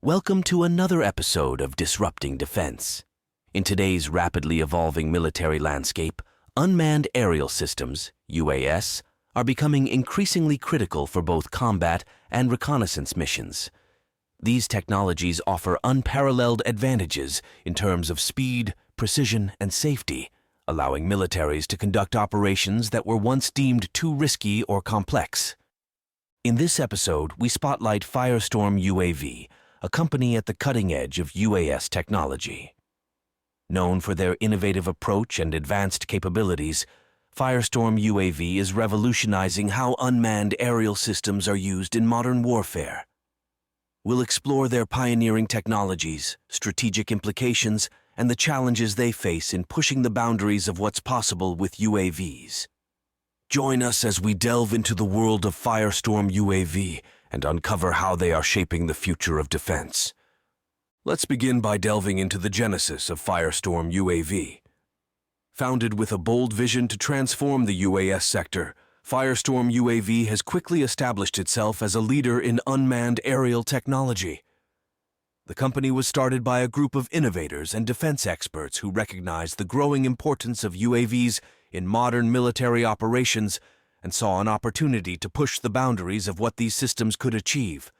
Welcome to another episode of Disrupting Defense. In today's rapidly evolving military landscape, unmanned aerial systems, UAS, are becoming increasingly critical for both combat and reconnaissance missions. These technologies offer unparalleled advantages in terms of speed, precision, and safety, allowing militaries to conduct operations that were once deemed too risky or complex. In this episode, we spotlight Firestorm UAV, a company at the cutting edge of UAS technology. Known for their innovative approach and advanced capabilities, Firestorm UAV is revolutionizing how unmanned aerial systems are used in modern warfare. We'll explore their pioneering technologies, strategic implications, and the challenges they face in pushing the boundaries of what's possible with UAVs. Join us as we delve into the world of Firestorm UAV and uncover how they are shaping the future of defense. Let's begin by delving into the genesis of Firestorm UAV. Founded with a bold vision to transform the UAS sector, Firestorm UAV has quickly established itself as a leader in unmanned aerial technology. The company was started by a group of innovators and defense experts who recognized the growing importance of UAVs in modern military operations and saw an opportunity to push the boundaries of what these systems could achieve.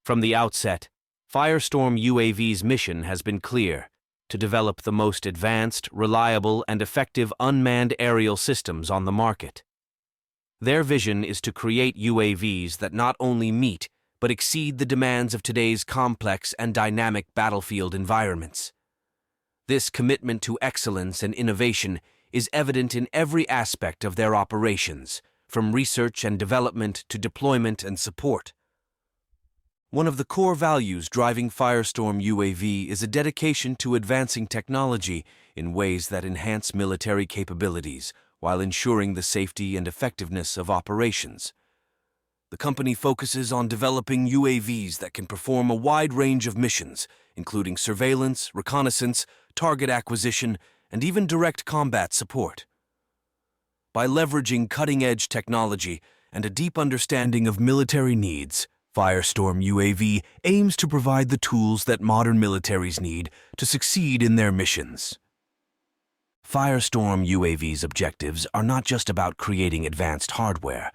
From the outset, Firestorm UAV's mission has been clear: to develop the most advanced, reliable, and effective unmanned aerial systems on the market. Their vision is to create UAVs that not only meet but exceed the demands of today's complex and dynamic battlefield environments. This commitment to excellence and innovation is evident in every aspect of their operations, from research and development to deployment and support. One of the core values driving Firestorm UAV is a dedication to advancing technology in ways that enhance military capabilities while ensuring the safety and effectiveness of operations. The company focuses on developing UAVs that can perform a wide range of missions, including surveillance, reconnaissance, target acquisition, and even direct combat support. By leveraging cutting-edge technology and a deep understanding of military needs, Firestorm UAV aims to provide the tools that modern militaries need to succeed in their missions. Firestorm UAV's objectives are not just about creating advanced hardware.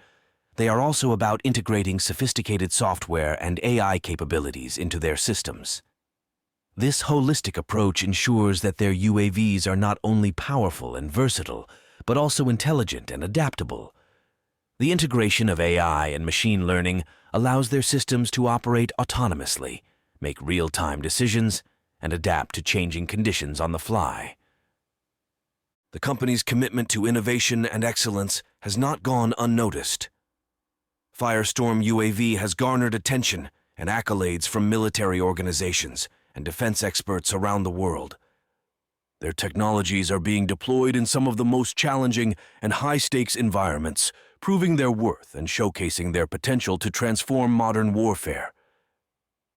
They are also about integrating sophisticated software and AI capabilities into their systems. This holistic approach ensures that their UAVs are not only powerful and versatile, but also intelligent and adaptable. The integration of AI and machine learning allows their systems to operate autonomously, make real-time decisions, and adapt to changing conditions on the fly. The company's commitment to innovation and excellence has not gone unnoticed. Firestorm UAV has garnered attention and accolades from military organizations and defense experts around the world. Their technologies are being deployed in some of the most challenging and high-stakes environments, proving their worth and showcasing their potential to transform modern warfare.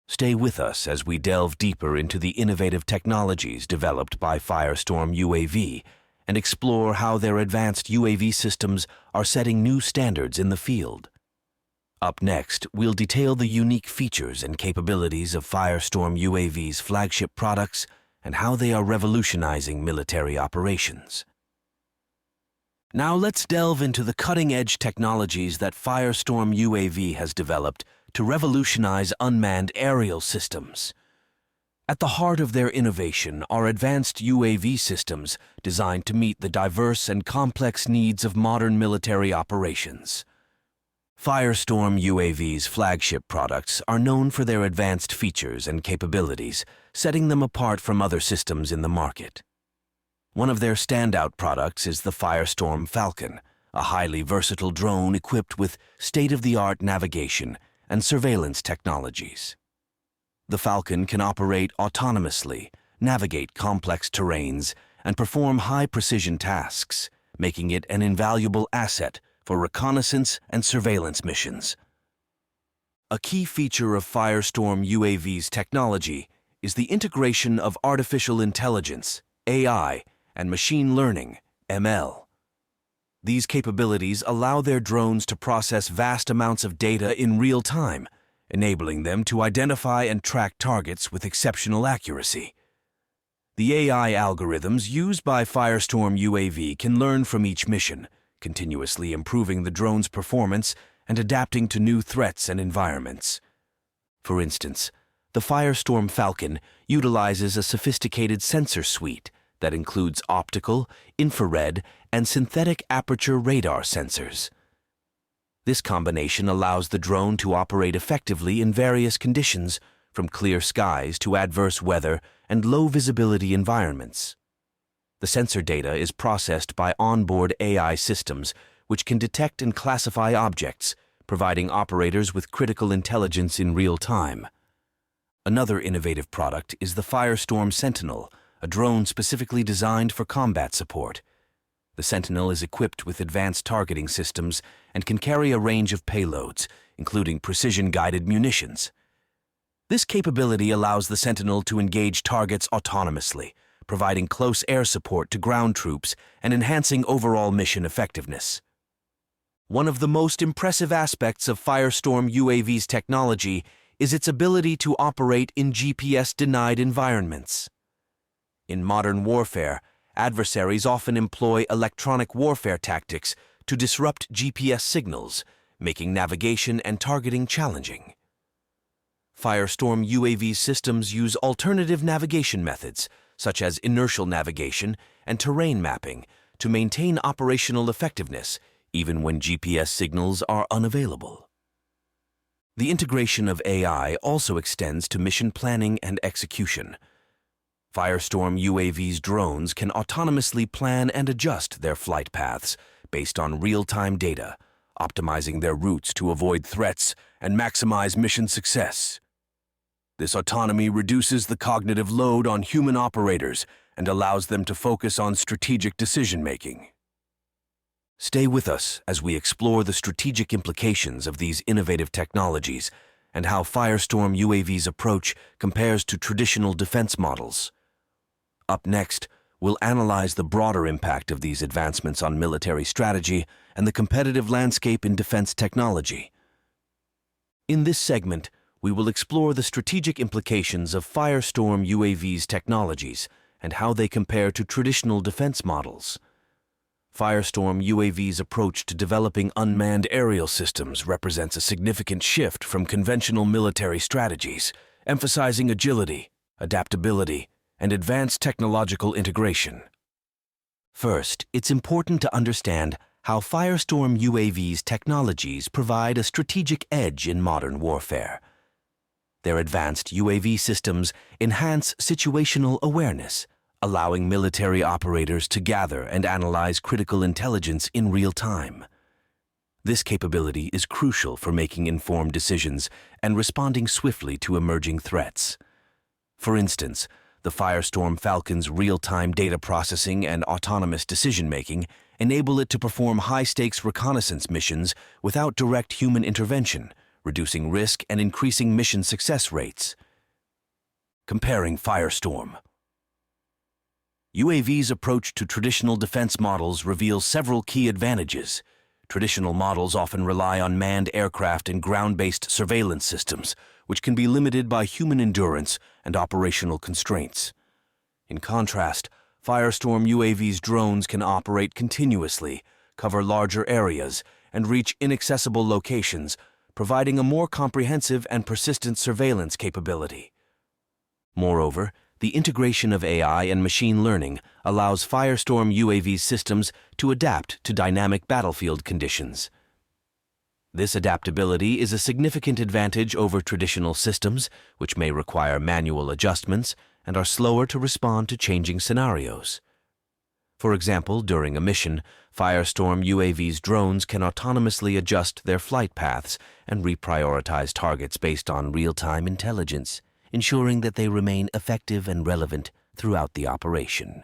Stay with us as we delve deeper into the innovative technologies developed by Firestorm UAV and explore how their advanced UAV systems are setting new standards in the field. Up next, we'll detail the unique features and capabilities of Firestorm UAV's flagship products and how they are revolutionizing military operations. Now let's delve into the cutting-edge technologies that Firestorm UAV has developed to revolutionize unmanned aerial systems. At the heart of their innovation are advanced UAV systems designed to meet the diverse and complex needs of modern military operations. Firestorm UAV's flagship products are known for their advanced features and capabilities, setting them apart from other systems in the market. One of their standout products is the Firestorm Falcon, a highly versatile drone equipped with state-of-the-art navigation and surveillance technologies. The Falcon can operate autonomously, navigate complex terrains, and perform high-precision tasks, making it an invaluable asset for reconnaissance and surveillance missions. A key feature of Firestorm UAV's technology is the integration of artificial intelligence, AI, and machine learning, ML. These capabilities allow their drones to process vast amounts of data in real time, enabling them to identify and track targets with exceptional accuracy. The AI algorithms used by Firestorm UAV can learn from each mission, continuously improving the drone's performance and adapting to new threats and environments. For instance, the Firestorm Falcon utilizes a sophisticated sensor suite that includes optical, infrared, and synthetic aperture radar sensors. This combination allows the drone to operate effectively in various conditions, from clear skies to adverse weather and low-visibility environments. The sensor data is processed by onboard AI systems, which can detect and classify objects, providing operators with critical intelligence in real time. Another innovative product is the Firestorm Sentinel, a drone specifically designed for combat support. The Sentinel is equipped with advanced targeting systems and can carry a range of payloads, including precision-guided munitions. This capability allows the Sentinel to engage targets autonomously, providing close air support to ground troops and enhancing overall mission effectiveness. One of the most impressive aspects of Firestorm UAV's technology is its ability to operate in GPS-denied environments. In modern warfare, adversaries often employ electronic warfare tactics to disrupt GPS signals, making navigation and targeting challenging. Firestorm UAV systems use alternative navigation methods, such as inertial navigation and terrain mapping, to maintain operational effectiveness, even when GPS signals are unavailable. The integration of AI also extends to mission planning and execution. Firestorm UAV's drones can autonomously plan and adjust their flight paths based on real-time data, optimizing their routes to avoid threats and maximize mission success. This autonomy reduces the cognitive load on human operators and allows them to focus on strategic decision-making. Stay with us as we explore the strategic implications of these innovative technologies and how Firestorm UAV's approach compares to traditional defense models. Up next, we'll analyze the broader impact of these advancements on military strategy and the competitive landscape in defense technology. In this segment, we will explore the strategic implications of Firestorm UAV's technologies and how they compare to traditional defense models. Firestorm UAV's approach to developing unmanned aerial systems represents a significant shift from conventional military strategies, emphasizing agility, adaptability, and advanced technological integration. First, it's important to understand how Firestorm UAV's technologies provide a strategic edge in modern warfare. Their advanced UAV systems enhance situational awareness, allowing military operators to gather and analyze critical intelligence in real time. This capability is crucial for making informed decisions and responding swiftly to emerging threats. For instance, the Firestorm Falcon's real-time data processing and autonomous decision-making enable it to perform high-stakes reconnaissance missions without direct human intervention, reducing risk and increasing mission success rates. Comparing Firestorm. UAV's approach to traditional defense models reveals several key advantages. Traditional models often rely on manned aircraft and ground-based surveillance systems, which can be limited by human endurance and operational constraints. In contrast, Firestorm UAV's drones can operate continuously, cover larger areas, and reach inaccessible locations, providing a more comprehensive and persistent surveillance capability. Moreover, the integration of AI and machine learning allows Firestorm UAV systems to adapt to dynamic battlefield conditions. This adaptability is a significant advantage over traditional systems, which may require manual adjustments and are slower to respond to changing scenarios. For example, during a mission, Firestorm UAV's drones can autonomously adjust their flight paths and reprioritize targets based on real-time intelligence, ensuring that they remain effective and relevant throughout the operation.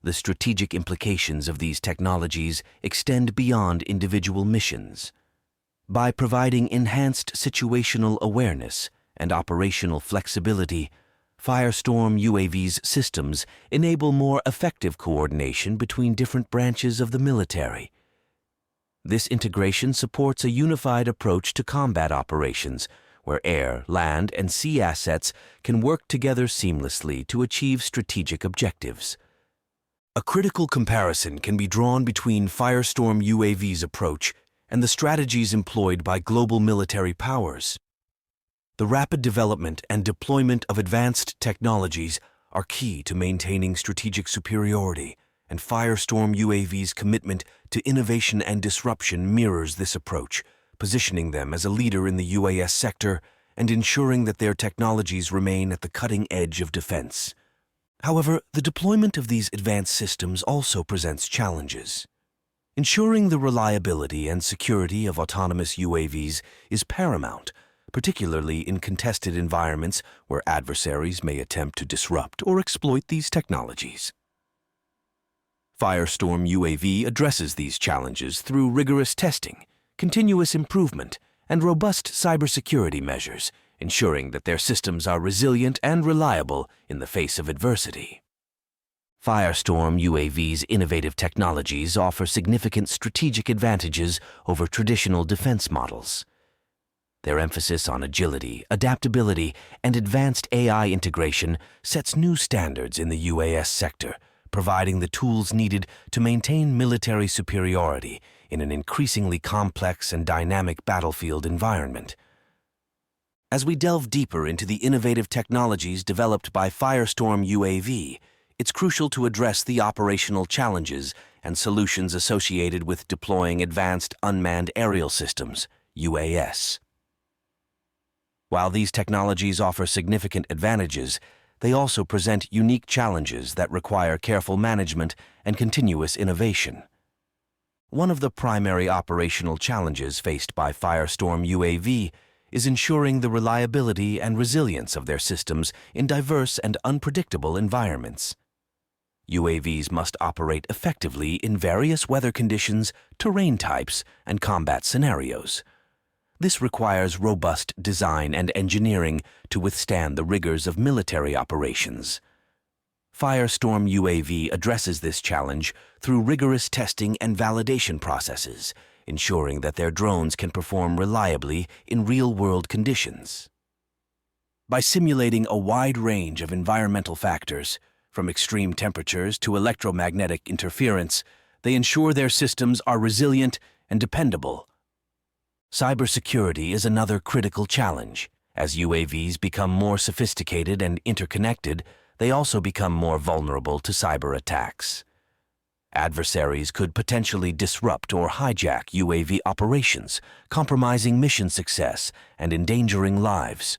The strategic implications of these technologies extend beyond individual missions. By providing enhanced situational awareness and operational flexibility, Firestorm UAV's systems enable more effective coordination between different branches of the military. This integration supports a unified approach to combat operations, where air, land, and sea assets can work together seamlessly to achieve strategic objectives. A critical comparison can be drawn between Firestorm UAV's approach and the strategies employed by global military powers. The rapid development and deployment of advanced technologies are key to maintaining strategic superiority, and Firestorm UAV's commitment to innovation and disruption mirrors this approach, positioning them as a leader in the UAS sector and ensuring that their technologies remain at the cutting edge of defense. However, the deployment of these advanced systems also presents challenges. Ensuring the reliability and security of autonomous UAVs is paramount, particularly in contested environments where adversaries may attempt to disrupt or exploit these technologies. Firestorm UAV addresses these challenges through rigorous testing, continuous improvement, and robust cybersecurity measures, ensuring that their systems are resilient and reliable in the face of adversity. Firestorm UAV's innovative technologies offer significant strategic advantages over traditional defense models. Their emphasis on agility, adaptability, and advanced AI integration sets new standards in the UAS sector, providing the tools needed to maintain military superiority in an increasingly complex and dynamic battlefield environment. As we delve deeper into the innovative technologies developed by Firestorm UAV, it's crucial to address the operational challenges and solutions associated with deploying advanced unmanned aerial systems, UAS. While these technologies offer significant advantages, they also present unique challenges that require careful management and continuous innovation. One of the primary operational challenges faced by Firestorm UAV is ensuring the reliability and resilience of their systems in diverse and unpredictable environments. UAVs must operate effectively in various weather conditions, terrain types, and combat scenarios. This requires robust design and engineering to withstand the rigors of military operations. Firestorm UAV addresses this challenge through rigorous testing and validation processes, ensuring that their drones can perform reliably in real-world conditions. By simulating a wide range of environmental factors, from extreme temperatures to electromagnetic interference, they ensure their systems are resilient and dependable. Cybersecurity is another critical challenge. As UAVs become more sophisticated and interconnected, they also become more vulnerable to cyber attacks. Adversaries could potentially disrupt or hijack UAV operations, compromising mission success and endangering lives.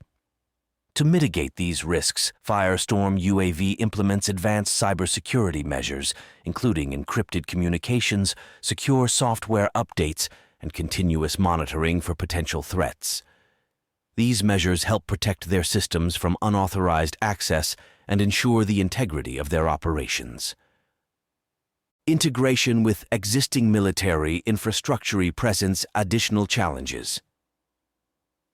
To mitigate these risks, Firestorm UAV implements advanced cybersecurity measures, including encrypted communications, secure software updates, and continuous monitoring for potential threats. These measures help protect their systems from unauthorized access and ensure the integrity of their operations. Integration with existing military infrastructure presents additional challenges.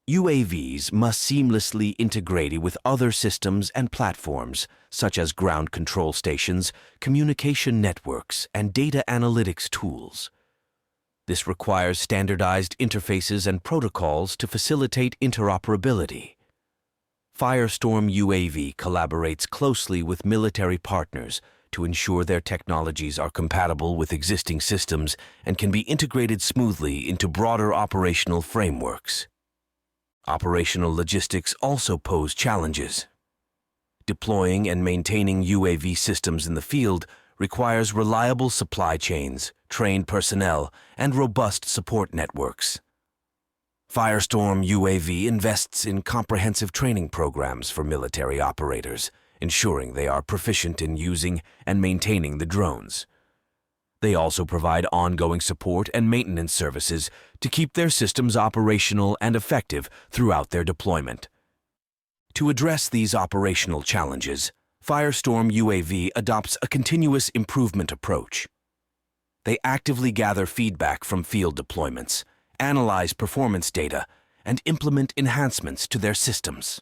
UAVs must seamlessly integrate with other systems and platforms, such as ground control stations, communication networks, and data analytics tools. This requires standardized interfaces and protocols to facilitate interoperability. Firestorm UAV collaborates closely with military partners to ensure their technologies are compatible with existing systems and can be integrated smoothly into broader operational frameworks. Operational logistics also pose challenges. Deploying and maintaining UAV systems in the field requires reliable supply chains, trained personnel, and robust support networks. Firestorm UAV invests in comprehensive training programs for military operators, ensuring they are proficient in using and maintaining the drones. They also provide ongoing support and maintenance services to keep their systems operational and effective throughout their deployment. To address these operational challenges, Firestorm UAV adopts a continuous improvement approach. They actively gather feedback from field deployments, analyze performance data, and implement enhancements to their systems.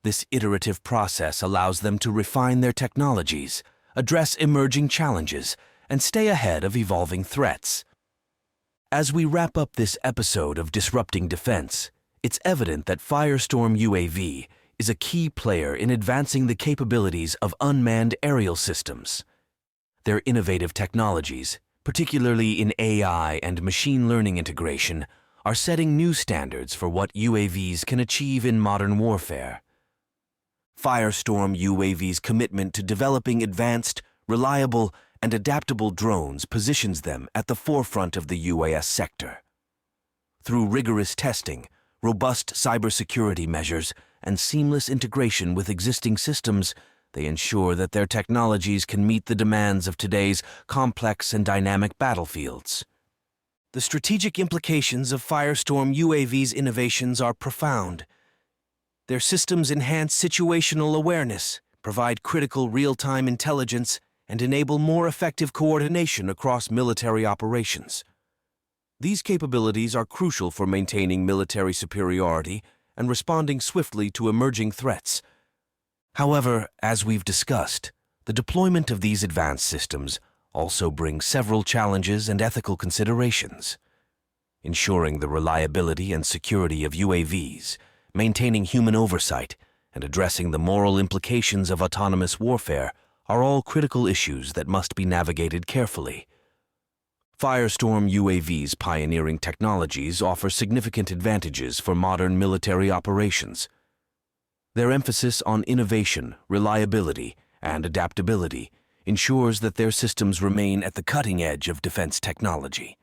This iterative process allows them to refine their technologies, address emerging challenges, and stay ahead of evolving threats. As we wrap up this episode of Disrupting Defense, it's evident that Firestorm UAV is a key player in advancing the capabilities of unmanned aerial systems. Their innovative technologies, particularly in AI and machine learning integration, are setting new standards for what UAVs can achieve in modern warfare. Firestorm UAV's commitment to developing advanced, reliable, and adaptable drones positions them at the forefront of the UAS sector. Through rigorous testing, robust cybersecurity measures, and seamless integration with existing systems, they ensure that their technologies can meet the demands of today's complex and dynamic battlefields. The strategic implications of Firestorm UAV's innovations are profound. Their systems enhance situational awareness, provide critical real-time intelligence, and enable more effective coordination across military operations. These capabilities are crucial for maintaining military superiority and responding swiftly to emerging threats. However, as we've discussed, the deployment of these advanced systems also brings several challenges and ethical considerations. Ensuring the reliability and security of UAVs, maintaining human oversight, and addressing the moral implications of autonomous warfare are all critical issues that must be navigated carefully. Firestorm UAV's pioneering technologies offer significant advantages for modern military operations. Their emphasis on innovation, reliability, and adaptability ensures that their systems remain at the cutting edge of defense technology.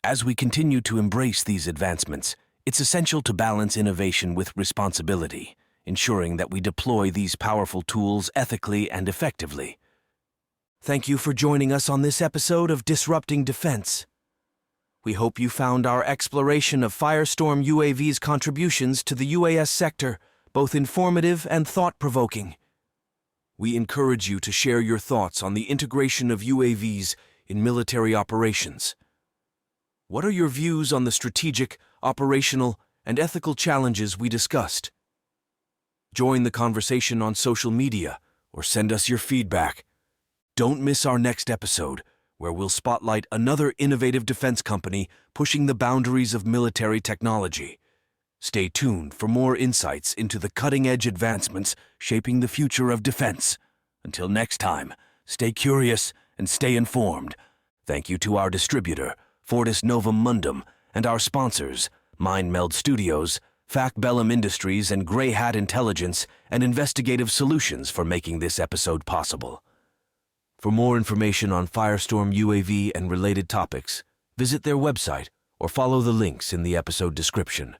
As we continue to embrace these advancements, it's essential to balance innovation with responsibility, ensuring that we deploy these powerful tools ethically and effectively. Thank you for joining us on this episode of Disrupting Defense. We hope you found our exploration of Firestorm UAV's contributions to the UAS sector both informative and thought-provoking. We encourage you to share your thoughts on the integration of UAVs in military operations. What are your views on the strategic, operational, and ethical challenges we discussed? Join the conversation on social media or send us your feedback. Don't miss our next episode, where we'll spotlight another innovative defense company pushing the boundaries of military technology. Stay tuned for more insights into the cutting-edge advancements shaping the future of defense. Until next time, stay curious and stay informed. Thank you to our distributor, Fortis Novum Mundum, and our sponsors, MindMeld Studios, Fac Bellum Industries, and Grey Hat Intelligence and Investigative Solutions for making this episode possible. For more information on Firestorm UAV and related topics, visit their website or follow the links in the episode description.